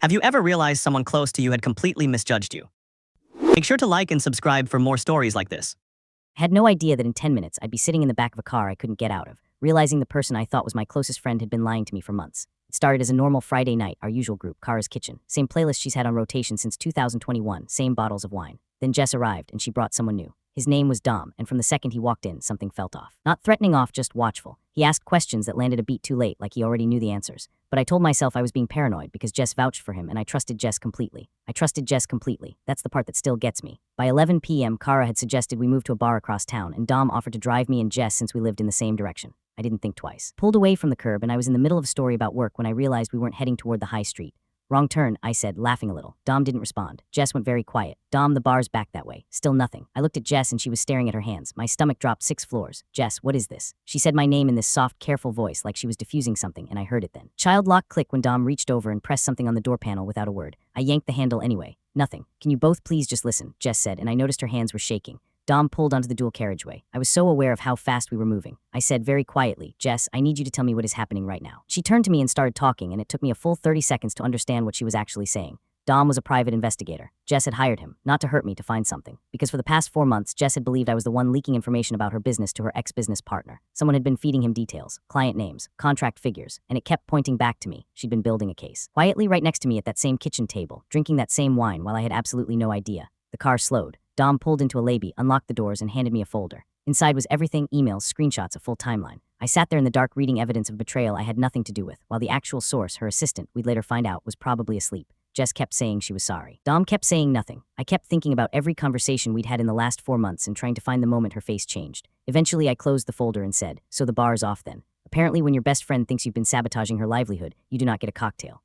Have you ever realized someone close to you had completely misjudged you? Make sure to like and subscribe for more stories like this. I had no idea that in 10 minutes I'd be sitting in the back of a car I couldn't get out of, realizing the person I thought was my closest friend had been lying to me for months. It started as a normal Friday night, our usual group, Kara's Kitchen. Same playlist she's had on rotation since 2021, same bottles of wine. Then Jess arrived, and she brought someone new. His name was Dom, and from the second he walked in, something felt off. Not threatening off, just watchful. He asked questions that landed a beat too late, like he already knew the answers. But I told myself I was being paranoid because Jess vouched for him, and I trusted Jess completely. That's the part that still gets me. By 11 p.m., Kara had suggested we move to a bar across town, and Dom offered to drive me and Jess since we lived in the same direction. I didn't think twice. Pulled away from the curb, and I was in the middle of a story about work when I realized we weren't heading toward the high street. Wrong turn, I said, laughing a little. Dom didn't respond. Jess went very quiet. Dom, the bar's back that way. Still nothing. I looked at Jess and she was staring at her hands. My stomach dropped 6 floors. Jess, what is this? She said my name in this soft, careful voice like she was diffusing something, and I heard it then. Child lock click when Dom reached over and pressed something on the door panel without a word. I yanked the handle anyway. Nothing. Can you both please just listen? Jess said, and I noticed her hands were shaking. Dom pulled onto the dual carriageway. I was so aware of how fast we were moving. I said very quietly, Jess, I need you to tell me what is happening right now. She turned to me and started talking, and it took me a full 30 seconds to understand what she was actually saying. Dom was a private investigator. Jess had hired him, not to hurt me, to find something. Because for the past 4 months, Jess had believed I was the one leaking information about her business to her ex-business partner. Someone had been feeding him details, client names, contract figures, and it kept pointing back to me. She'd been building a case. Quietly right next to me at that same kitchen table, drinking that same wine while I had absolutely no idea. The car slowed. Dom pulled into a lobby, unlocked the doors, and handed me a folder. Inside was everything, emails, screenshots, a full timeline. I sat there in the dark reading evidence of betrayal I had nothing to do with, while the actual source, her assistant, we'd later find out, was probably asleep. Jess kept saying she was sorry. Dom kept saying nothing. I kept thinking about every conversation we'd had in the last 4 months and trying to find the moment her face changed. Eventually, I closed the folder and said, so the bar's off then. Apparently, when your best friend thinks you've been sabotaging her livelihood, you do not get a cocktail.